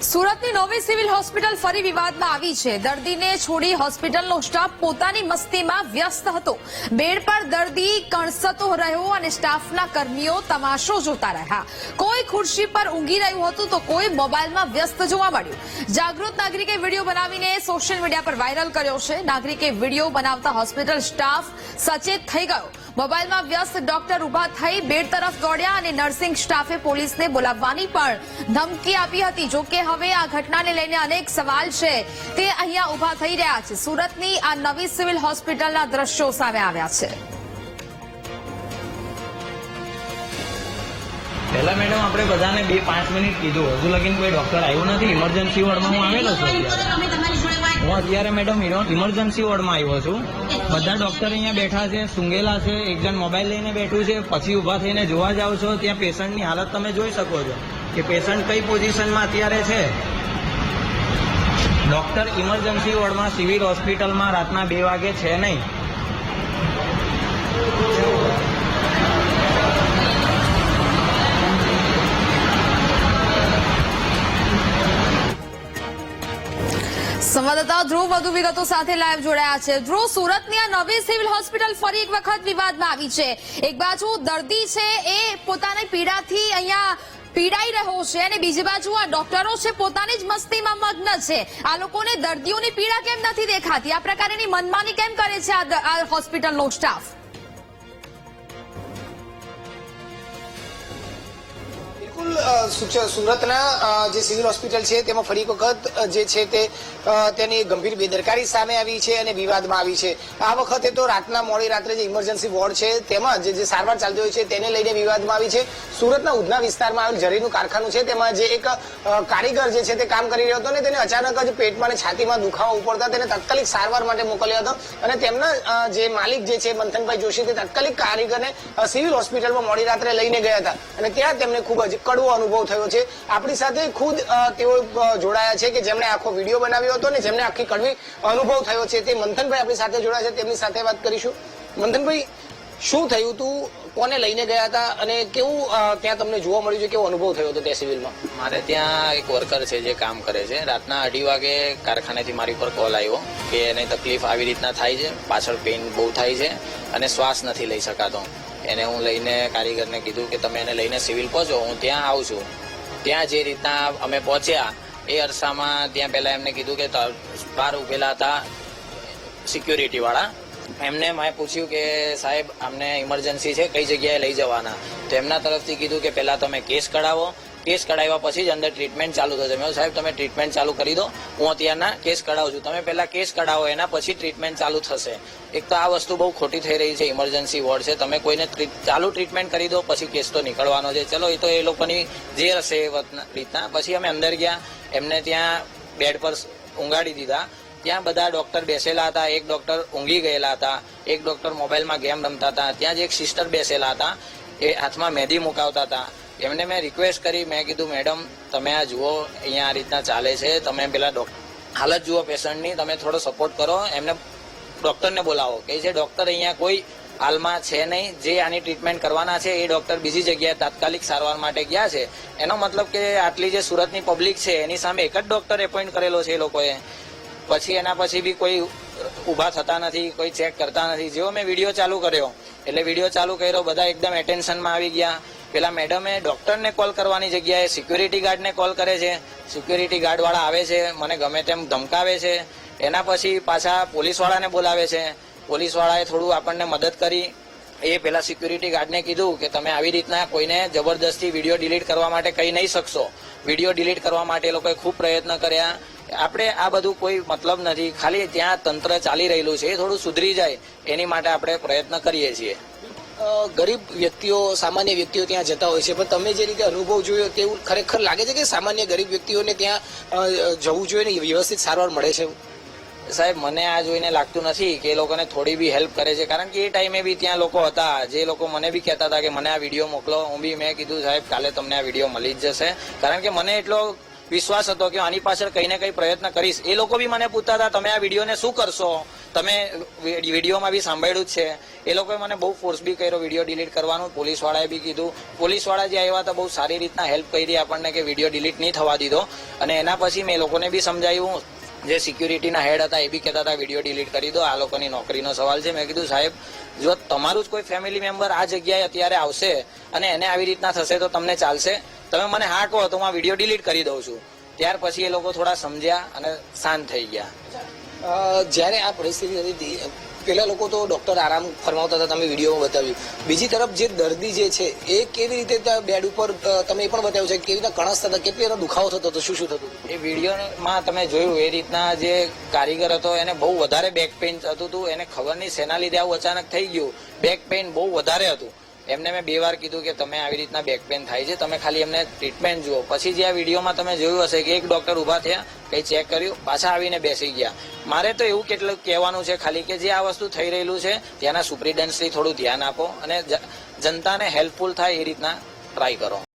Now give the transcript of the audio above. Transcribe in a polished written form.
સુરતની નવી civil hospital ફરી વિવાદમાં આવી છે। દર્દીને છોડી હોસ્પિટલનો સ્ટાફ પોતાની મસ્તીમાં વ્યસ્ત હતો। બેડ પર દર્દી કણસતો રહ્યો અને સ્ટાફના કર્મીઓ તમાશો જોતા રહ્યા। કોઈ ખુરશી પર ઊંઘી રહ્યું હતું તો કોઈ મોબાઈલમાં વ્યસ્ત જોવા મળ્યું। જાગૃત નાગરિકે વિડીયો બનાવીને સોશિયલ મીડિયા પર વાયરલ કર્યો છે। નાગરિકે વિડીયો બનાવતા હોસ્પિટલ સ્ટાફ સચેત થઈ ગયો। મોબાઈલમાં વ્યસ્ત ડોક્ટર ઉભા થઈ બેડ તરફ દોડ્યા અને નર્સિંગ સ્ટાફે પોલીસને બોલાવવાની પણ ધમકી આપી હતી। જો કે હવે આ ઘટનાને લઈને અનેક સવાલ છે તે અહીંયા ઉભા થઈ રહ્યા છે। સુરતની આ નવી સિવિલ હોસ્પિટલના દ્રશ્યો સામે આવ્યા છે। પહેલા મેડમ આપણે બધાને 2-5 મિનિટ કીધું, હજુ લગીન કોઈ ડોક્ટર આવ્યું નથી। ઇમરજન્સી વોર્ડમાં હું આવેલો છું। હું અત્યારે મેડમ ઇમરજન્સી વોર્ડમાં આવ્યો છું। બધા ડોક્ટર અહીંયા બેઠા છે, સૂંઘેલા છે, એક જણ મોબાઈલ લઈને બેઠું છે, પછી ઉભા થઈને જોવા જાવ છો ત્યાં પેશન્ટની હાલત તમે જોઈ શકો છો કે પેશન્ટ કઈ પોઝિશનમાં અત્યારે છે। ડોક્ટર ઇમરજન્સી વોર્ડમાં સિવિલ હોસ્પિટલમાં રાતના 2 વાગે છે નહીં। સંવાદદાતા ધ્રુવ વધુ વિગતો સાથે લાઈવ જોડાયા છે। ધ્રુવ, સુરતની આ નવી સિવિલ હોસ્પિટલ ફરી એક વખત વિવાદમાં આવી છે। એક બાજુ દર્દી છે એ પોતાની પીડાથી અહીંયા પીડાઈ રહ્યો છે અને બીજી બાજુ આ ડોક્ટરો છે પોતાની જ મસ્તીમાં મગ્ન છે। આ લોકોને દર્દીઓની પીડા કેમ નથી દેખાતી? આ પ્રકારની મનમાની કેમ કરે છે આ હોસ્પિટલનો સ્ટાફ? સુરતના જે સિવિલ હોસ્પિટલ છે તેમાં ફરી એક વખત જે છે તે તેની ગંભીર બેદરકારી સામે આવી છે અને વિવાદમાં આવી છે। આ વખતે તો રાતના મોડી રાત્રે જે ઇમરજન્સી વોર્ડ છે તેમાં જે સારવાર ચાલતી હોય છે તેને લઈને વિવાદમાં આવી છે। સુરતના ઉધના વિસ્તારમાં આવેલ ઝરીનું કારખાનું છે તેમાં જે એક કારીગર જે છે તે કામ કરી રહ્યો હતો અને તેને અચાનક જ પેટમાં અને છાતીમાં દુખાવો ઉપડતા તેને તાત્કાલિક સારવાર માટે મોકલ્યો હતો અને તેમના જે માલિક જે છે મંથનભાઈ જોશી તે તાત્કાલિક કારીગરને સિવિલ હોસ્પિટલમાં મોડી રાત્રે લઈને ગયા હતા અને ત્યાં તેમને ખૂબ જ કડવો અનુભવ થયો છે। આપણી સાથે ખુદ તેઓ જોડાયા છે કે જેમણે આખો વિડીયો બનાવ્યો હતો ને જેમને આખી કડવી અનુભવ થયો છે તે મંથનભાઈ આપણી સાથે જોડાયા છે, તેમની સાથે વાત કરીશું। મંથનભાઈ, શું થયું હતું, કોને લઈને ગયા હતા અને કેવું ત્યાં તમને જોવા મળ્યું છે, કેવો અનુભવ થયો હતો ત્યાં સિવિલમાં? મારે ત્યાં એક વર્કર છે જે કામ કરે છે। રાતના 2:30 વાગે કારખાનેથી મારી પર કોલ આવ્યો કે એને તકલીફ આવી રીતના થાય છે, પાછળ પેઇન બહુ થાય છે અને શ્વાસ નથી લઈ શકાતો। એને હું લઈને કારીગરને કીધું કે તમે એને લઈને સિવિલ પહોંચો, હું ત્યાં આવું છું। ત્યાં જે રીતના અમે પહોંચ્યા એ અરસામાં ત્યાં પહેલા એમને કીધું કે બહાર ઉભેલા હતા સિક્યુરિટી વાળા, એમને મેં પૂછ્યું કે સાહેબ અમને ઇમરજન્સી છે, કઈ જગ્યાએ લઈ જવાના? તો એમના તરફથી કીધું કે પહેલા તમે કેસ કઢાવો, કેસ કઢાવ્યા પછી જ અંદર ટ્રીટમેન્ટ ચાલુ થશે। મેં સાહેબ તમે ટ્રીટમેન્ટ ચાલુ કરી દો, હું અત્યારના કેસ કઢાવું છું, તમે પહેલા કેસ કઢાવો એના પછી ટ્રીટમેન્ટ ચાલુ થશે। એક તો આ વસ્તુ બહુ ખોટી થઈ રહી છે, ઇમરજન્સી વોર્ડ છે, તમે કોઈને ચાલુ ટ્રીટમેન્ટ કરી દો પછી કેસ તો નીકળવાનો છે। ચલો એ તો એ લોકોની જે હશે એ રીતના। પછી અમે અંદર ગયા, એમને ત્યાં બેડ પર ઊંઘાડી દીધા। ત્યાં બધા ડોક્ટર બેસેલા હતા, એક ડોક્ટર ઊંઘી ગયેલા હતા, એક ડોક્ટર મોબાઈલમાં ગેમ રમતા હતા, ત્યાં જ એક સિસ્ટર બેસેલા હતા એ હાથમાં મહેંદી મુકાવતા હતા। એમને મેં રિક્વેસ્ટ કરી, મેં કીધું મેડમ તમે આ જુઓ અહીંયા આ રીતના ચાલે છે, તમે પેલા હાલત જુઓ પેશન્ટની, તમે થોડો સપોર્ટ કરો, એમને ડોક્ટરને બોલાવો। કે જે ડોક્ટર અહીંયા કોઈ હાલમાં છે નહીં, જે આની ટ્રીટમેન્ટ કરવાના છે એ ડોક્ટર બીજી જગ્યાએ તાત્કાલિક સારવાર માટે ગયા છે। એનો મતલબ કે આટલી જે સુરતની પબ્લિક છે એની સામે એક જ ડોક્ટર એપોઇન્ટ કરેલો છે એ લોકોએ, પછી એના પછી બી કોઈ ઊભા થતા નથી, કોઈ ચેક કરતા નથી। જેવો મેં વિડીયો ચાલુ કર્યો એટલે વિડીયો ચાલુ કર્યો, બધા એકદમ એટેન્શનમાં આવી ગયા। પેલા મેડમે ડોક્ટરને કોલ કરવાની જગ્યાએ સિક્યુરિટી ગાર્ડને કોલ કરે છે, સિક્યુરિટી ગાર્ડ વાળા આવે છે, મને ગમે તેમ ધમકાવે છે। એના પછી પાછા પોલીસ વાળાને બોલાવે છે, પોલીસ વાળાએ થોડું આપણને મદદ કરી। એ પેલા સિક્યુરિટી ગાર્ડને કીધું કે તમે આવી રીતના કોઈને જબરદસ્તી વિડીયો ડિલીટ કરવા માટે કહી નહીં શકશો। વિડીયો ડિલીટ કરવા માટે એ લોકોએ ખૂબ પ્રયત્ન કર્યા। આપણે આ બધું કોઈ મતલબ નથી, ખાલી ત્યાં તંત્ર ચાલી રહેલું છે એ થોડું સુધરી જાય એની માટે આપણે પ્રયત્ન કરીએ છીએ। ગરીબ વ્યક્તિઓ, સામાન્ય વ્યક્તિઓ ત્યાં જતા હોય છે, પણ તમે જે રીતે અનુભવ જોયો તેવું ખરેખર લાગે છે કે સામાન્ય ગરીબ વ્યક્તિઓને ત્યાં જવું જોઈએ ને વ્યવસ્થિત સારવાર મળે છે? સાહેબ મને આ જોઈને લાગતું નથી કે એ લોકોને થોડી બી હેલ્પ કરે છે, કારણ કે એ ટાઈમે બી ત્યાં લોકો હતા જે લોકો મને બી કહેતા હતા કે મને આ વિડીયો મોકલો। હું બી મેં કીધું સાહેબ કાલે તમને આ વિડીયો મળી જ જશે, કારણ કે મને એટલો વિશ્વાસ હતો કે આની પાછળ કઈ ને કઈ પ્રયત્ન કરીશ. એ લોકો બી મને પૂછતા હતા તમે આ વિડીયોને શું કરશો, તમે વિડીયોમાં બી સાંભળ્યું જ છે. એ લોકોએ મને બહુ ફોર્સ બી કર્યો વિડીયો ડિલીટ કરવાનું. પોલીસ વાળાએ બી કીધું, પોલીસ વાળા જે આવ્યા હતા બહુ સારી રીતના હેલ્પ કરી આપણને કે વિડીયો ડિલીટ નહીં થવા દીધો. અને એના પછી મેં લોકોને બી સમજાવ્યું. જે સિક્યુરિટીના હેડ હતા એ બી કહેતા હતા વિડીયો ડિલીટ કરી દો, આ લોકોની નોકરીનો સવાલ છે. મેં કીધું સાહેબ જો તમારું જ કોઈ ફેમિલી મેમ્બર આ જગ્યાએ અત્યારે આવશે અને એને આવી રીતના થશે તો તમને ચાલશે? તમે મને હા કહો તો હું આ વિડીયો ડિલીટ કરી દઉં છું. ત્યાર પછી એ લોકો થોડા સમજ્યા અને શાંત થઈ ગયા. જ્યારે આ પરિસ્થિતિ હતી પેલા લોકો તો ડોક્ટર આરામ ફરમાવતા હતા, તમે વિડીયોમાં બતાવ્યું. બીજી તરફ જે દર્દી જે છે એ કેવી રીતે બેડ ઉપર તમે એ પણ બતાવ્યું છે કેવી રીતના કણસ થતા, કેટલી એનો દુખાવો થતો હતો, શું શું થતું? એ વિડીયોમાં તમે જોયું એ રીતના જે કારીગર હતો એને બહુ વધારે બેક પેઇન થતું હતું. એને ખબર નહીં શેના લીધે આવું અચાનક થઈ ગયું. બેક પેઇન બહુ વધારે હતું. એમને મેં 2 વાર કીધું કે તમે આવી રીતના બેક પેન થાય છે, તમે ખાલી એમને ટ્રીટમેન્ટ જુઓ. પછી જે આ વિડીયોમાં તમે જોયું હશે કે એક ડોક્ટર ઉભા થયા, કઈ ચેક કર્યું, પાછા આવીને બેસી ગયા. મારે તો એવું કેટલું કહેવાનું છે ખાલી કે જે આ વસ્તુ થઈ રહેલું છે ત્યાંના સુપ્રિન્ટેન્ડન્ટથી થોડું ધ્યાન આપો અને જનતાને હેલ્પફુલ થાય એ રીતના ટ્રાય કરો.